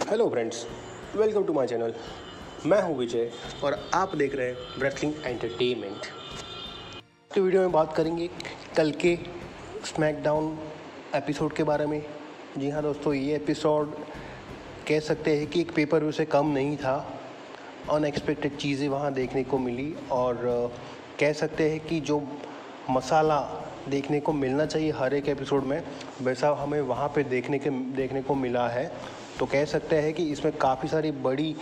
Hello friends, welcome to my channel. मैं हूं विजय और आप देख रहे हैं रेसलिंग एंटरटेनमेंट। तो वीडियो में बात करेंगे कल के स्मैकडाउन एपिसोड के बारे में। जी हाँ दोस्तों, ये एपिसोड कह सकते हैं कि एक पेपर व्यू से कम नहीं था। अनएक्सपेक्टेड चीज़ें वहाँ देखने को मिली और कह सकते हैं कि जो मसाला देखने को मिलना चाहिए हर एक एपिसोड में, वैसा हमें वहाँ पे देखने को मिला है। तो कह सकते हैं कि इसमें काफ़ी सारी बड़ी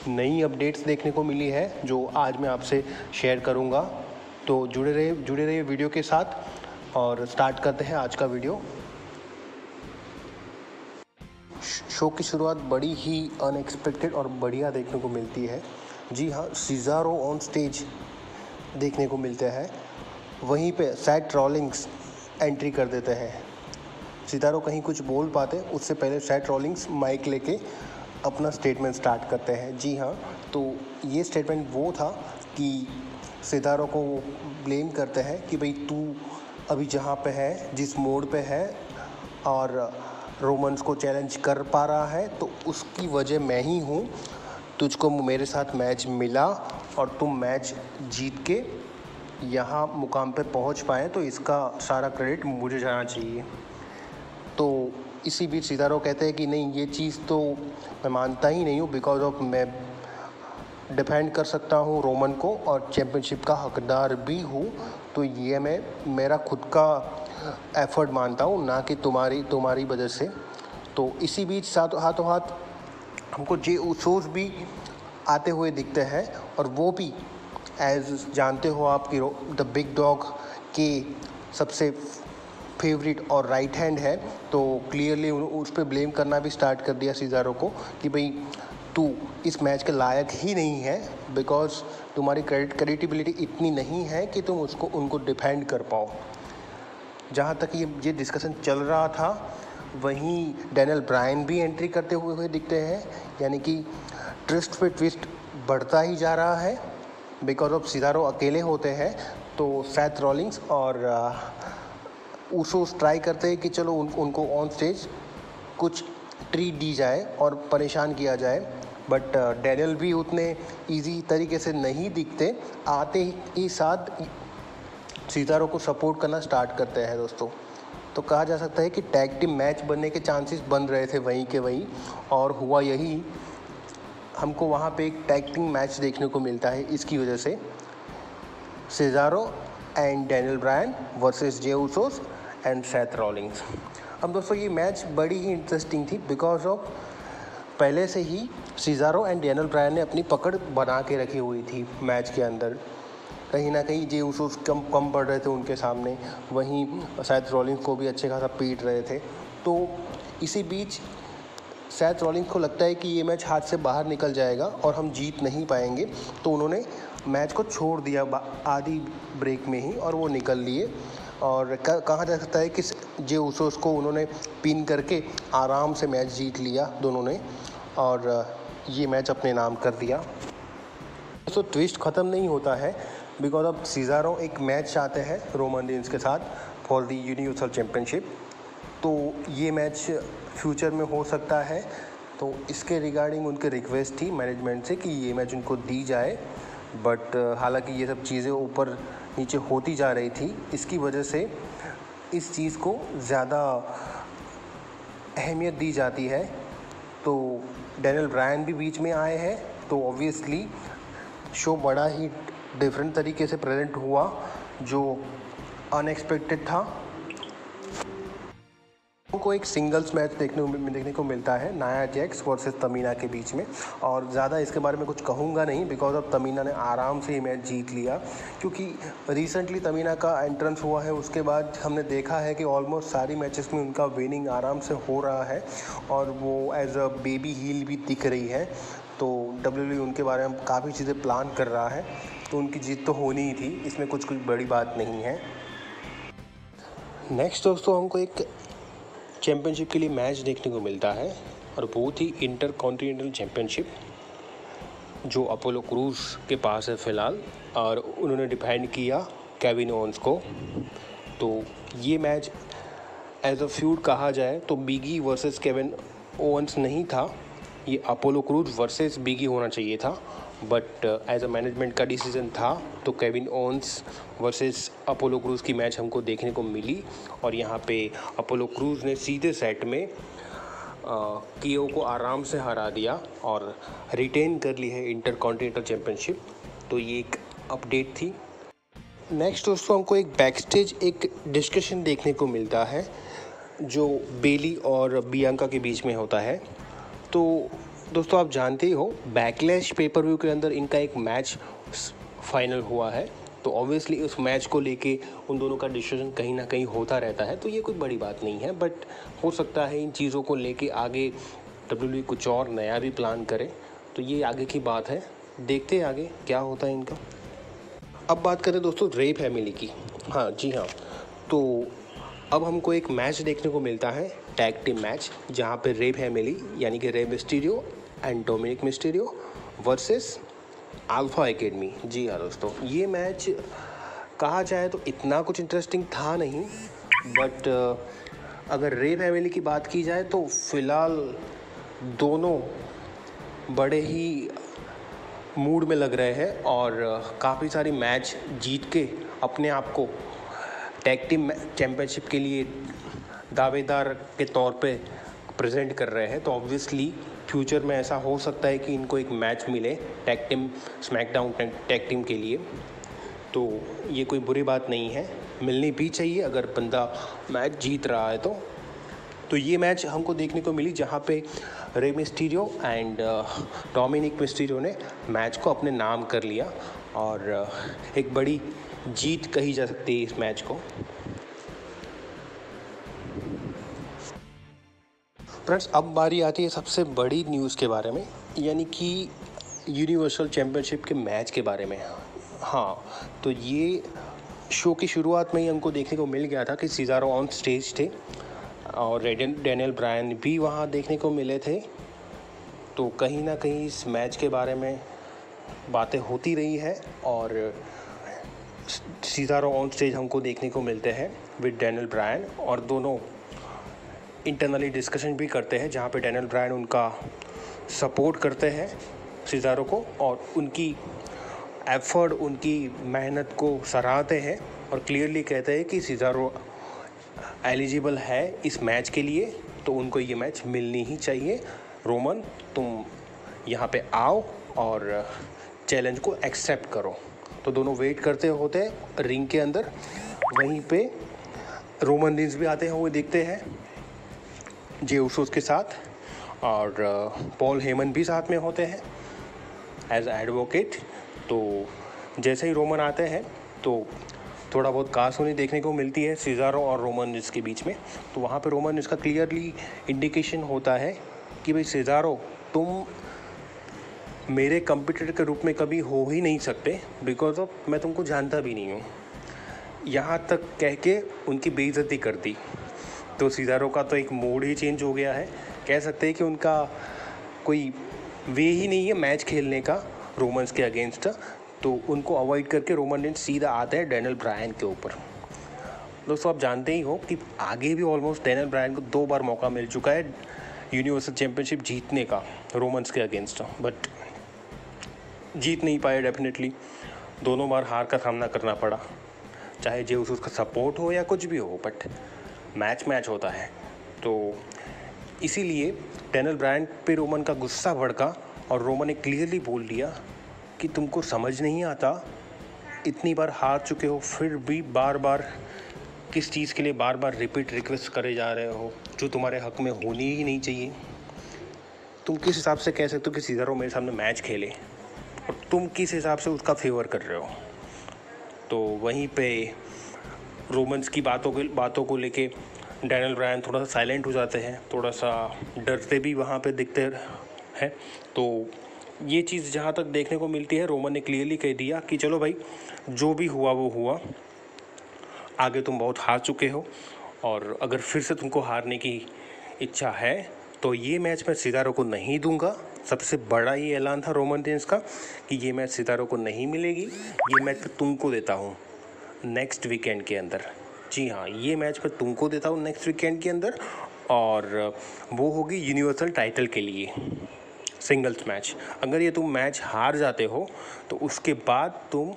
नई अपडेट्स देखने को मिली है जो आज मैं आपसे शेयर करूँगा। तो जुड़े रहिए वीडियो के साथ और स्टार्ट करते हैं आज का वीडियो। शो की शुरुआत बड़ी ही अनएक्सपेक्टेड और बढ़िया देखने को मिलती है। जी हाँ, सीज़ारो ऑन स्टेज देखने को मिलते हैं। वहीं पे सेथ रॉलिंग्स एंट्री कर देते हैं। सीज़ारो कहीं कुछ बोल पाते उससे पहले सेथ रॉलिंग्स माइक लेके अपना स्टेटमेंट स्टार्ट करते हैं। जी हाँ, तो ये स्टेटमेंट वो था कि सीज़ारो को वो ब्लेम करते हैं कि भाई तू अभी जहाँ पे है, जिस मोड़ पे है और रोमन्स को चैलेंज कर पा रहा है, तो उसकी वजह मैं ही हूँ। तुझको मेरे साथ मैच मिला और तुम मैच जीत के यहाँ मुकाम पे पहुँच पाए, तो इसका सारा क्रेडिट मुझे जाना चाहिए। तो इसी बीच सीज़ारो कहते हैं कि नहीं, ये चीज़ तो मैं मानता ही नहीं हूँ, बिकॉज ऑफ मैं डिफेंड कर सकता हूँ रोमन को और चैम्पियनशिप का हकदार भी हूँ। तो ये मैं मेरा खुद का एफर्ट मानता हूँ, ना कि तुम्हारी वजह से। तो इसी बीच हाथों हाथ हमको जे उसोस भी आते हुए दिखते हैं और वो भी एज जानते हो आप कि द बिग डॉग के सबसे फेवरेट और राइट हैंड है। तो क्लियरली उस पर ब्लेम करना भी स्टार्ट कर दिया सीज़ारो को कि भाई तू इस मैच के लायक ही नहीं है, बिकॉज तुम्हारी क्रेडिबिलिटी इतनी नहीं है कि तुम उनको डिफेंड कर पाओ। जहाँ तक ये डिस्कशन चल रहा था, वहीं डैनियल ब्रायन भी एंट्री करते हुए दिखते हैं। यानी कि ट्विस्ट पे ट्विस्ट बढ़ता ही जा रहा है। बिकॉज ऑफ सीज़ारो अकेले होते हैं तो सेथ रॉलिंग्स और उसोस ट्राई करते हैं कि चलो उनको ऑन स्टेज कुछ ट्रीट दी जाए और परेशान किया जाए। बट डैनियल भी उतने इजी तरीके से नहीं दिखते। आते ही साथ सीज़ारो को सपोर्ट करना स्टार्ट करते हैं दोस्तों। तो कहा जा सकता है कि टैग टीम मैच बनने के चांसेस बन रहे थे वहीं के वहीं, और हुआ यही। हमको वहाँ पे एक टैग टीम मैच देखने को मिलता है इसकी वजह से। Cesaro and Daniel Bryan versus Jey Usos and Seth Rollins. अब दोस्तों ये मैच बड़ी ही इंटरेस्टिंग थी बिकॉज ऑफ पहले से ही सीज़ारो एंड डैनियल ब्रायन ने अपनी पकड़ बना के रखी हुई थी मैच के अंदर। कहीं ना कहीं जे उसोस कम पड़ रहे थे उनके सामने, वहीं सेथ रॉलिंग्स को भी अच्छे खासा पीट रहे थे। तो इसी बीच सेथ रॉलिंग्स को लगता है कि ये मैच हाथ से बाहर निकल जाएगा और हम जीत नहीं पाएंगे, तो उन्होंने मैच को छोड़ दिया आधी ब्रेक में ही और वो निकल लिए। और कहा जा सकता है कि जे उसोस को उन्होंने पिन करके आराम से मैच जीत लिया दोनों ने और ये मैच अपने नाम कर दिया। तो ट्विस्ट ख़त्म नहीं होता है बिकॉज अब सीज़ारो एक मैच चाहते हैं रोमन रेंस के साथ फॉर द यूनिवर्सल चैम्पियनशिप। तो ये मैच फ्यूचर में हो सकता है, तो इसके रिगार्डिंग उनके रिक्वेस्ट थी मैनेजमेंट से कि ये मैच उनको दी जाए। बट हालांकि ये सब चीज़ें ऊपर नीचे होती जा रही थी, इसकी वजह से इस चीज़ को ज़्यादा अहमियत दी जाती है। तो डैनियल ब्रायन भी बीच में आए हैं, तो ऑब्वियसली शो बड़ा ही डिफरेंट तरीके से प्रेजेंट हुआ जो अनएक्सपेक्टेड था। हमको एक सिंगल्स मैच देखने को मिलता है नाया जैक्स वर्सेस तमीना के बीच में, और ज़्यादा इसके बारे में कुछ कहूँगा नहीं बिकॉज अब तमीना ने आराम से ये मैच जीत लिया। क्योंकि रिसेंटली तमीना का एंट्रेंस हुआ है, उसके बाद हमने देखा है कि ऑलमोस्ट सारी मैचेस में उनका विनिंग आराम से हो रहा है और वो एज अ बेबी हील भी दिख रही है। तो WWE उनके बारे में काफ़ी चीज़ें प्लान कर रहा है, तो उनकी जीत तो होनी ही थी, इसमें कुछ बड़ी बात नहीं है। नेक्स्ट दोस्तों, हमको एक चैम्पियनशिप के लिए मैच देखने को मिलता है और बहुत ही इंटर कॉन्टिनेंटल चैम्पियनशिप जो अपोलो क्रूज के पास है फ़िलहाल, और उन्होंने डिफेंड किया केविन ओवेंस को। तो ये मैच एज अ फ्यूड कहा जाए तो बिगी वर्सेस केविन ओवेंस नहीं था, ये अपोलो क्रूज वर्सेस बिगी होना चाहिए था, बट एज अ मैनेजमेंट का डिसीजन था तो Kevin Owens versus Apollo Crews की मैच हमको देखने को मिली। और यहाँ पे अपोलो क्रूज ने सीधे सेट में कियो को आराम से हरा दिया और रिटेन कर ली है इंटरकॉन्टिनेंटल चैम्पियनशिप। तो ये एक अपडेट थी। नेक्स्ट दोस्तों हमको एक बैकस्टेज एक डिस्कशन देखने को मिलता है जो बेली और बियांका के बीच में होता है। तो दोस्तों आप जानते ही हो बैकलैश पेपर व्यू के अंदर इनका एक मैच फाइनल हुआ है, तो ऑब्वियसली उस मैच को लेके उन दोनों का डिसीजन कहीं ना कहीं होता रहता है, तो ये कोई बड़ी बात नहीं है। बट हो सकता है इन चीज़ों को लेके आगे WWE कुछ और नया भी प्लान करे, तो ये आगे की बात है, देखते हैं आगे क्या होता है इनका। अब बात करें दोस्तों रे फैमिली की। हाँ जी हाँ, तो अब हमको एक मैच देखने को मिलता है टैग टीम मैच, जहाँ पे रे फैमिली यानी कि Rey Mysterio and Dominik Mysterio versus Alpha Academy. जी हाँ दोस्तों, ये मैच कहा जाए तो इतना कुछ इंटरेस्टिंग था नहीं, बट अगर रे फैमिली की बात की जाए तो फिलहाल दोनों बड़े ही मूड में लग रहे हैं और काफ़ी सारी मैच जीत के अपने आप को टैग टीम चैम्पियनशिप के लिए दावेदार के तौर पे प्रेजेंट कर रहे हैं। तो ऑब्वियसली फ्यूचर में ऐसा हो सकता है कि इनको एक मैच मिले tag team SmackDown tag team के लिए, तो ये कोई बुरी बात नहीं है, मिलनी भी चाहिए अगर बंदा मैच जीत रहा है तो ये मैच हमको देखने को मिली जहाँ पे रे मिस्टीरियो एंड डोमिनिक मिस्टीरियो ने मैच को अपने नाम कर लिया और एक बड़ी जीत कही जा सकती है इस मैच को। फ्रेंड्स अब बारी आती है सबसे बड़ी न्यूज़ के बारे में, यानी कि यूनिवर्सल चैम्पियनशिप के मैच के बारे में। हाँ, तो ये शो की शुरुआत में ही हमको देखने को मिल गया था कि सीज़ारो ऑन स्टेज थे और डैनियल ब्रायन भी वहाँ देखने को मिले थे। तो कहीं ना कहीं इस मैच के बारे में बातें होती रही है और सीज़ारो ऑन स्टेज हमको देखने को मिलते हैं विद डैनियल ब्रायन, और दोनों इंटरनली डिस्कशन भी करते हैं जहाँ पे डैनियल ब्रायन उनका सपोर्ट करते हैं सीज़ारो को और उनकी एफर्ट, उनकी मेहनत को सराहते हैं और क्लियरली कहते हैं कि सीज़ारो एलिजिबल है इस मैच के लिए, तो उनको ये मैच मिलनी ही चाहिए। रोमन तुम यहाँ पे आओ और चैलेंज को एक्सेप्ट करो। तो दोनों वेट करते होते हैं रिंग के अंदर, वहीं पे रोमन रिंस भी आते हुए दिखते हैं जे उसोस के साथ, और पॉल हेमन भी साथ में होते हैं एज एडवोकेट। तो जैसे ही रोमन आते हैं तो थोड़ा बहुत कहासुनी देखने को मिलती है सीज़ारो और रोमन रिंस के बीच में। तो वहाँ पे रोमन रिंस का क्लियरली इंडिकेशन होता है कि भाई सीज़ारो तुम मेरे कंपटीटर के रूप में कभी हो ही नहीं सकते, बिकॉज ऑफ मैं तुमको जानता भी नहीं हूँ। यहाँ तक कह के उनकी बेइज्जती कर दी। तो सीज़ारो का तो एक मूड ही चेंज हो गया है, कह सकते हैं कि उनका कोई वे ही नहीं है मैच खेलने का रोमन्स के अगेंस्ट। तो उनको अवॉइड करके रोमन रिंस सीधा आते हैं डैनियल ब्रायन के ऊपर। दोस्तों आप जानते ही हो कि आगे भी ऑलमोस्ट डैनियल ब्रायन को 2 बार मौका मिल चुका है यूनिवर्सल चैम्पियनशिप जीतने का रोमन्स के अगेंस्ट, बट जीत नहीं पाए। डेफिनेटली दोनों बार हार का सामना करना पड़ा, चाहे जे उसका सपोर्ट हो या कुछ भी हो, बट मैच होता है। तो इसीलिए डैनियल ब्रायन पे रोमन का गुस्सा भड़का और रोमन ने क्लियरली बोल दिया कि तुमको समझ नहीं आता, इतनी बार हार चुके हो फिर भी बार बार किस चीज़ के लिए बार बार रिपीट रिक्वेस्ट करे जा रहे हो जो तुम्हारे हक में होनी ही नहीं चाहिए। तुम किस हिसाब से कह सकते हो कि सीज़ारो मेरे सामने मैच खेले और तुम किस हिसाब से उसका फेवर कर रहे हो। तो वहीं पे रोमन्स की बातों को लेके डैनियल ब्रायन थोड़ा सा साइलेंट हो जाते हैं, थोड़ा सा डरते भी वहाँ पे दिखते हैं। तो ये चीज़ जहाँ तक देखने को मिलती है, रोमन ने क्लियरली कह दिया कि चलो भाई जो भी हुआ वो हुआ, आगे तुम बहुत हार चुके हो और अगर फिर से तुमको हारने की इच्छा है तो ये मैच मैं सीज़ारो को नहीं दूंगा। सबसे बड़ा ये ऐलान था रोमन रेंस का कि ये मैच सीज़ारो को नहीं मिलेगी, ये मैच मैं तुमको देता हूँ नेक्स्ट वीकेंड के अंदर। जी हाँ, ये मैच मैं तुमको देता हूँ नेक्स्ट वीकेंड के अंदर और वो होगी यूनिवर्सल टाइटल के लिए। Singles match. अगर ये तुम मैच हार जाते हो तो उसके बाद तुम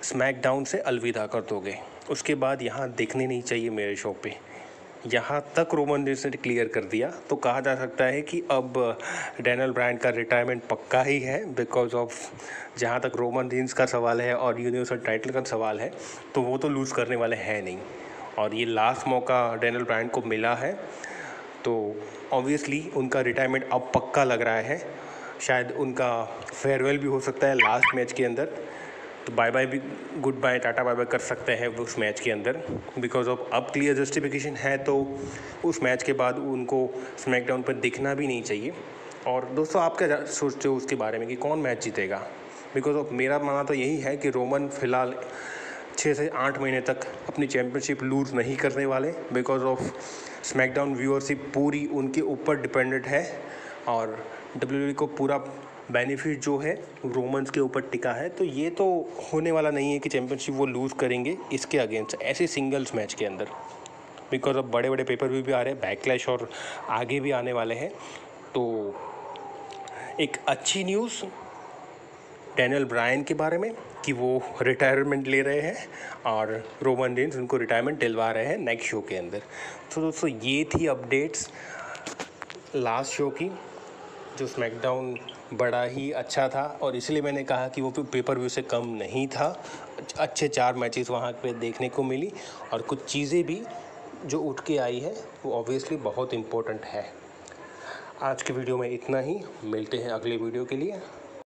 स्मैकडाउन से अलविदा कर दोगे। उसके बाद यहाँ देखने नहीं चाहिए मेरे शो पे। यहाँ तक रोमन रेंस ने क्लियर कर दिया तो कहा जा सकता है कि अब डैनियल ब्रायन का रिटायरमेंट पक्का ही है, बिकॉज ऑफ जहाँ तक रोमन रेंस का सवाल है और यूनिवर्सल टाइटल का सवाल है तो वो तो लूज़ करने वाले हैं नहीं, और ये लास्ट मौका डैनियल ब्रायन को मिला है तो ऑब्वियसली उनका रिटायरमेंट अब पक्का लग रहा है। शायद उनका फेयरवेल भी हो सकता है लास्ट मैच के अंदर, तो बाय बाय भी, good bye, tata bye bye कर सकते हैं उस मैच के अंदर, बिकॉज ऑफ अब क्लियर जस्टिफिकेशन है तो उस मैच के बाद उनको स्मैकडाउन पर दिखना भी नहीं चाहिए। और दोस्तों आप क्या सोचते हो उसके बारे में कि कौन मैच जीतेगा? बिकॉज ऑफ मेरा मानना तो यही है कि रोमन फिलहाल 6 से 8 महीने तक अपनी चैम्पियनशिप लूज़ नहीं करने वाले, बिकॉज ऑफ स्मैकडाउन व्यूअरशिप पूरी उनके ऊपर डिपेंडेंट है और WWE को पूरा बेनिफिट जो है रोमन्स के ऊपर टिका है। तो ये तो होने वाला नहीं है कि चैम्पियनशिप वो लूज़ करेंगे इसके अगेंस्ट ऐसे सिंगल्स मैच के अंदर, बिकॉज अब बड़े बड़े पेपर भी आ रहे हैं, बैकलैश और आगे भी आने वाले हैं। तो एक अच्छी न्यूज़ डैनियल ब्रायन के बारे में कि वो रिटायरमेंट ले रहे हैं और रोमन रेंस उनको रिटायरमेंट दिलवा रहे हैं नेक्स्ट शो के अंदर। तो दोस्तों ये थी अपडेट्स लास्ट शो की, जो स्मैकडाउन बड़ा ही अच्छा था और इसलिए मैंने कहा कि वो पेपर व्यू से कम नहीं था। अच्छे 4 मैचेस वहाँ पे देखने को मिली और कुछ चीज़ें भी जो उठ के आई है वो ऑब्वियसली बहुत इम्पोर्टेंट है। आज के वीडियो में इतना ही, मिलते हैं अगले वीडियो के लिए।